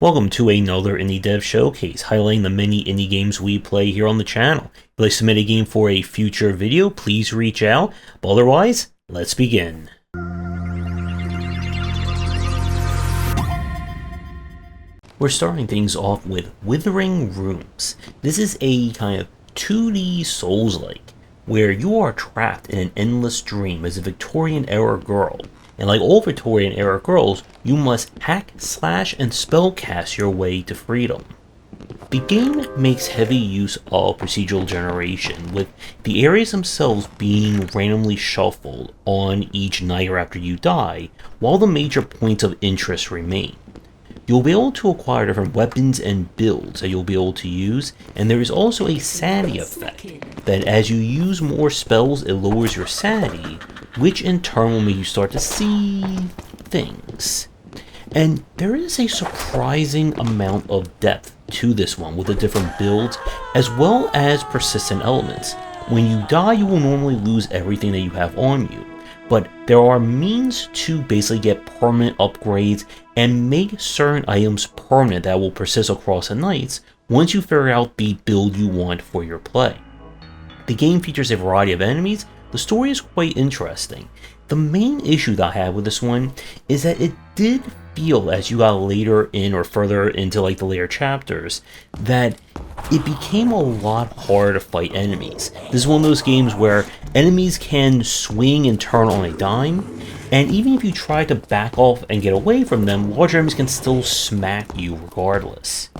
Welcome to another Indie Dev Showcase, highlighting the many indie games we play here on the channel. If you'd like to submit a game for a future video, please reach out. But otherwise, let's begin. We're starting things off with Withering Rooms. This is a kind of 2D Souls-like, where you are trapped in an endless dream as a Victorian-era girl. And like all Victorian-era girls, you must hack, slash, and spellcast your way to freedom. The game makes heavy use of procedural generation, with the areas themselves being randomly shuffled on each night or after you die, while the major points of interest remain. You'll be able to acquire different weapons and builds that you'll be able to use, and there is also a sanity effect, that as you use more spells it lowers your sanity, which in turn will make you start to see things. And there is a surprising amount of depth to this one with the different builds, as well as persistent elements. When you die, you will normally lose everything that you have on you, but there are means to basically get permanent upgrades and make certain items permanent that will persist across the nights once you figure out the build you want for your play. The game features a variety of enemies. The story is quite interesting. The main issue that I had with this one is that it did feel, as you got later in or further into like the later chapters, that it became a lot harder to fight enemies. This is one of those games where enemies can swing and turn on a dime, and even if you try to back off and get away from them, larger enemies can still smack you regardless.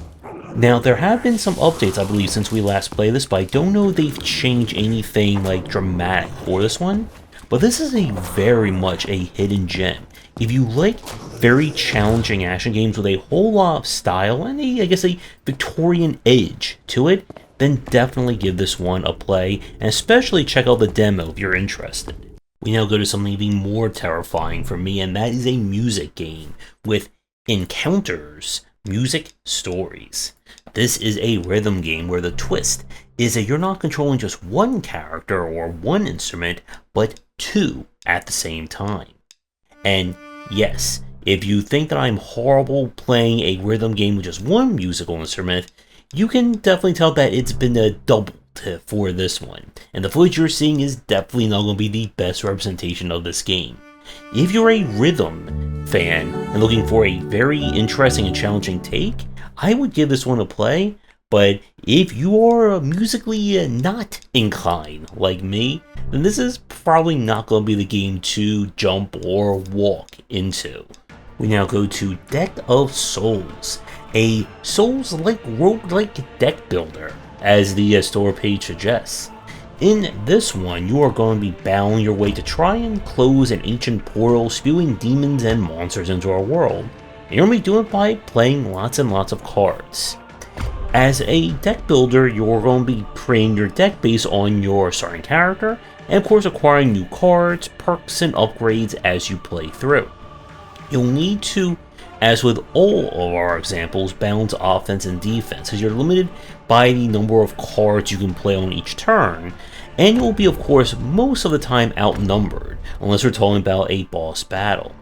Now, there have been some updates, I believe, since we last played this, but I don't know if they've changed anything like dramatic for this one. But this is very much a hidden gem. If you like very challenging action games with a whole lot of style and I guess a Victorian edge to it, then definitely give this one a play, and especially check out the demo if you're interested. We now go to something even more terrifying for me, and that is a music game with encounters, music stories. This is a rhythm game where the twist is that you're not controlling just one character or one instrument, but two at the same time. And yes, if you think that I'm horrible playing a rhythm game with just one musical instrument, you can definitely tell that it's been a double for this one. And the footage you're seeing is definitely not going to be the best representation of this game. If you're a rhythm fan and looking for a very interesting and challenging take, I would give this one a play, but if you are musically not inclined like me, then this is probably not going to be the game to jump or walk into. We now go to Deck of Souls, a Souls-like roguelike deck builder, as the store page suggests. In this one, you are going to be battling your way to try and close an ancient portal spewing demons and monsters into our world. And you're going to be doing it by playing lots and lots of cards. As a deck builder, you're going to be creating your deck based on your starting character, and of course acquiring new cards, perks, and upgrades as you play through. You'll need to, as with all of our examples, balance offense and defense, as you're limited by the number of cards you can play on each turn, and you'll be of course most of the time outnumbered, unless we're talking about a boss battle.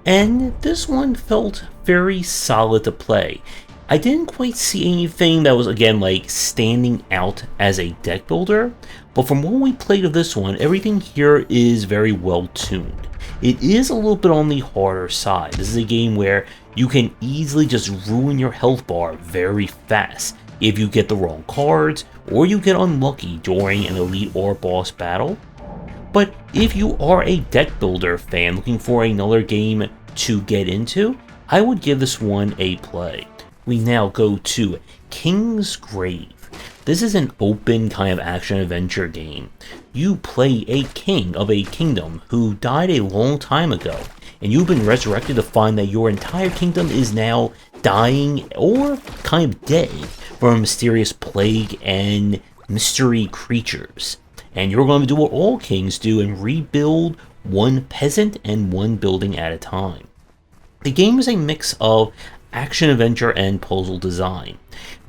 And this one felt very solid to play. I didn't quite see anything that was, again, like standing out as a deck builder, but from what we played of this one, everything here is very well tuned. It is a little bit on the harder side. This is a game where you can easily just ruin your health bar very fast if you get the wrong cards, or you get unlucky during an elite or boss battle. But if you are a deck builder fan looking for another game to get into, I would give this one a play. We now go to Kingsgrave. This is an open kind of action-adventure game. You play a king of a kingdom who died a long time ago, and you've been resurrected to find that your entire kingdom is now dying or kind of dead from a mysterious plague and mystery creatures. And you're going to do what all kings do and rebuild one peasant and one building at a time. The game is a mix of action-adventure and puzzle design.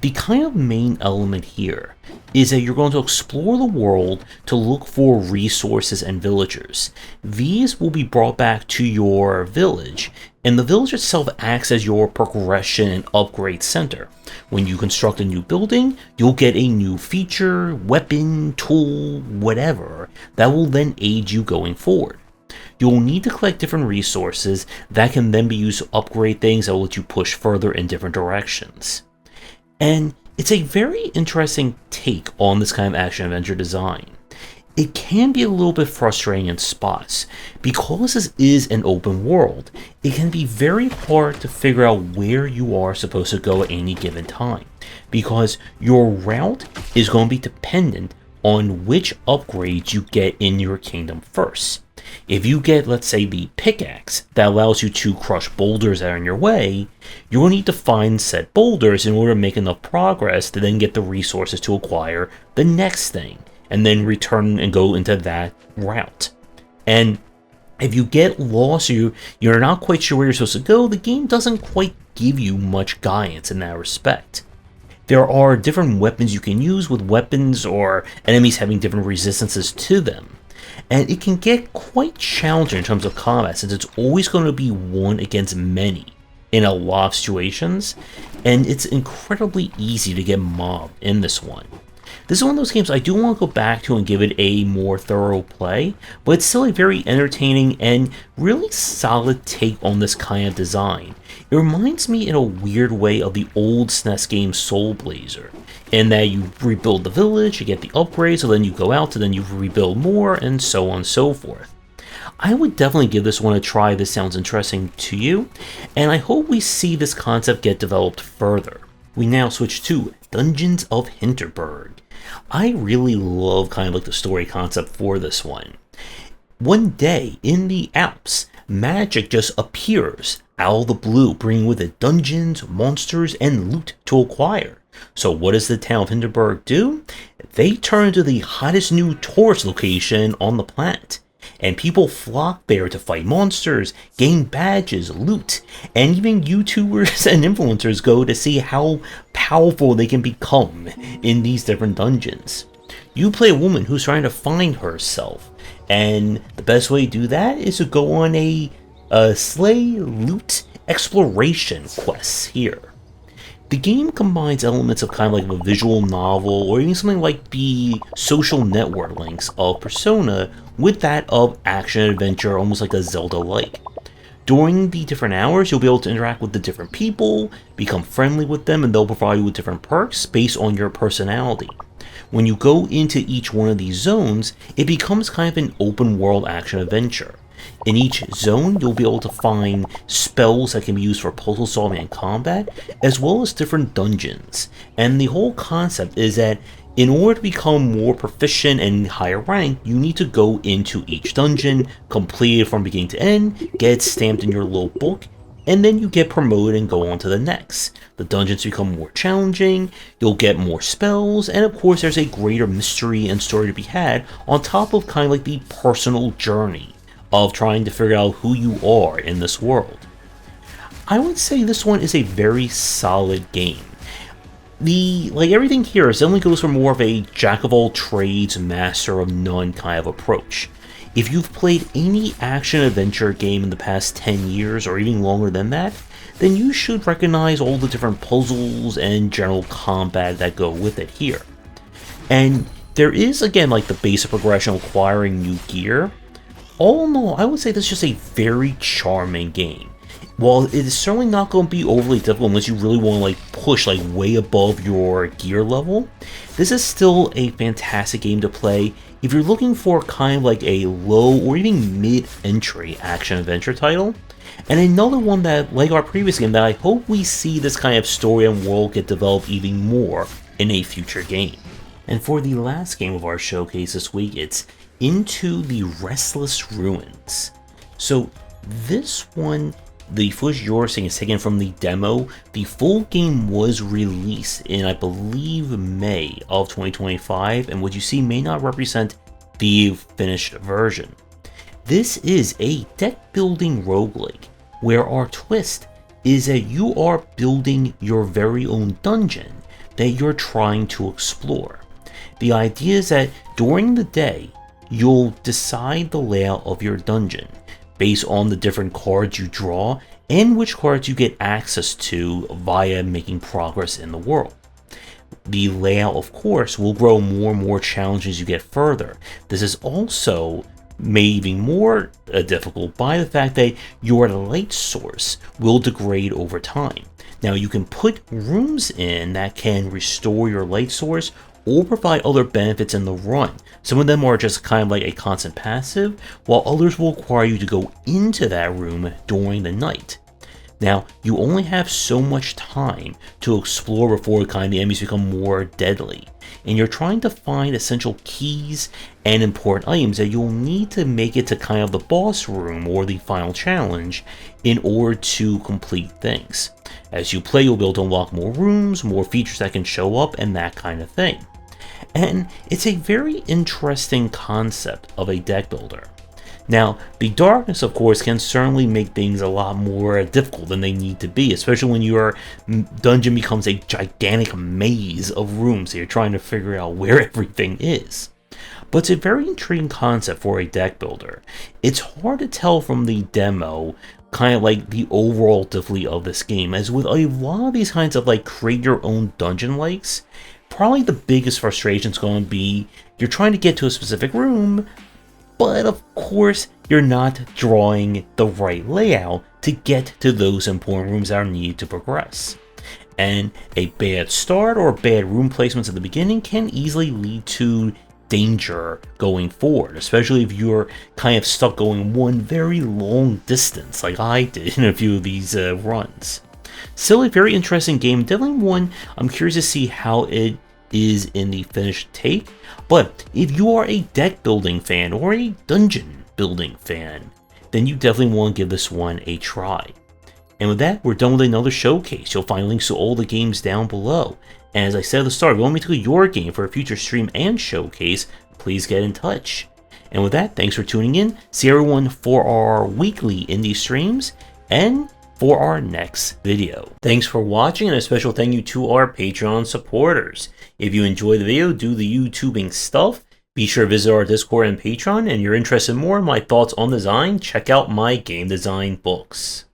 The kind of main element here is that you're going to explore the world to look for resources and villagers. These will be brought back to your village, and the village itself acts as your progression and upgrade center. When you construct a new building, you'll get a new feature, weapon, tool, whatever, that will then aid you going forward. You'll need to collect different resources that can then be used to upgrade things that will let you push further in different directions. And it's a very interesting take on this kind of action-adventure design. It can be a little bit frustrating in spots. Because this is an open world, it can be very hard to figure out where you are supposed to go at any given time, because your route is going to be dependent on which upgrades you get in your kingdom first. If you get, let's say, the pickaxe that allows you to crush boulders that are in your way, you will need to find said boulders in order to make enough progress to then get the resources to acquire the next thing, and then return and go into that route. And if you get lost or you're not quite sure where you're supposed to go, the game doesn't quite give you much guidance in that respect. There are different weapons you can use, with weapons or enemies having different resistances to them. And it can get quite challenging in terms of combat, since it's always going to be one against many in a lot of situations, and it's incredibly easy to get mobbed in this one. This is one of those games I do want to go back to and give it a more thorough play, but it's still a very entertaining and really solid take on this kind of design. It reminds me in a weird way of the old SNES game Soul Blazer, in that you rebuild the village, you get the upgrades, so then you go out, and then you rebuild more, and so on and so forth. I would definitely give this one a try. This sounds interesting to you, and I hope we see this concept get developed further. We now switch to Dungeons of Hinterberg. I really love kind of like the story concept for this one. One day in the Alps, magic just appears out of the blue, bringing with it dungeons, monsters, and loot to acquire. So what does the town of Hinterberg do? They turn to the hottest new tourist location on the planet, and people flock there to fight monsters, gain badges, loot, and even YouTubers and influencers go to see how powerful they can become in these different dungeons. You play a woman who's trying to find herself, and the best way to do that is to go on a slay, loot, exploration quest here. The game combines elements of kind of like a visual novel, or even something like the social network links of Persona, with that of action-adventure, almost like a Zelda-like. During the different hours, you'll be able to interact with the different people, become friendly with them, and they'll provide you with different perks based on your personality. When you go into each one of these zones, it becomes kind of an open-world action-adventure. In each zone, you'll be able to find spells that can be used for puzzle solving and combat, as well as different dungeons. And the whole concept is that in order to become more proficient and higher rank, you need to go into each dungeon, complete it from beginning to end, get it stamped in your little book, and then you get promoted and go on to the next. The dungeons become more challenging, you'll get more spells, and of course there's a greater mystery and story to be had, on top of kind of like the personal journey of trying to figure out who you are in this world. I would say this one is a very solid game. Like everything here, it only goes for more of a jack-of-all-trades, master-of-none kind of approach. If you've played any action-adventure game in the past 10 years, or even longer than that, then you should recognize all the different puzzles and general combat that go with it here. And there is, again, like the basic progression of acquiring new gear. All in all, I would say this is just a very charming game. While it is certainly not going to be overly difficult unless you really want to like push like way above your gear level, this is still a fantastic game to play if you're looking for kind of like a low or even mid-entry action-adventure title. And another one that, like our previous game, that I hope we see this kind of story and world get developed even more in a future game. And for the last game of our showcase this week, it's Into the Restless Ruins. So this one, the footage you're seeing is taken from the demo. The full game was released in, I believe, May of 2025, and what you see may not represent the finished version. This is a deck-building roguelike, where our twist is that you are building your very own dungeon that you're trying to explore. The idea is that during the day, you'll decide the layout of your dungeon based on the different cards you draw and which cards you get access to via making progress in the world. The layout, of course, will grow more and more challenging as you get further. This is also made even more difficult by the fact that your light source will degrade over time. Now, you can put rooms in that can restore your light source or provide other benefits in the run. Some of them are just kind of like a constant passive, while others will require you to go into that room during the night. Now, you only have so much time to explore before the enemies become more deadly, and you're trying to find essential keys and important items that you'll need to make it to kind of the boss room or the final challenge in order to complete things. As you play, you'll be able to unlock more rooms, more features that can show up, and that kind of thing. And it's a very interesting concept of a deck builder. Now, the darkness, of course, can certainly make things a lot more difficult than they need to be, especially when your dungeon becomes a gigantic maze of rooms that you're trying to figure out where everything is. But it's a very intriguing concept for a deck builder. It's hard to tell from the demo kind of like the overall difficulty of this game, as with a lot of these kinds of like create your own dungeon likes, probably the biggest frustration is going to be you're trying to get to a specific room, but of course you're not drawing the right layout to get to those important rooms that are needed to progress. And a bad start or bad room placements at the beginning can easily lead to danger going forward, especially if you're kind of stuck going one very long distance like I did in a few of these runs. Still a very interesting game, definitely one I'm curious to see how it is in the finished tape. But if you are a deck building fan or a dungeon building fan, then you definitely want to give this one a try. And with that, we're done with another showcase. You'll find links to all the games down below. And as I said at the start, if you want me to do your game for a future stream and showcase, please get in touch. And with that, thanks for tuning in. See everyone for our weekly indie streams and for our next video. Thanks for watching, and a special thank you to our Patreon supporters. If you enjoyed the video, do the YouTubing stuff, be sure to visit our Discord and Patreon, and you're interested in more in my thoughts on design, check out my game design books.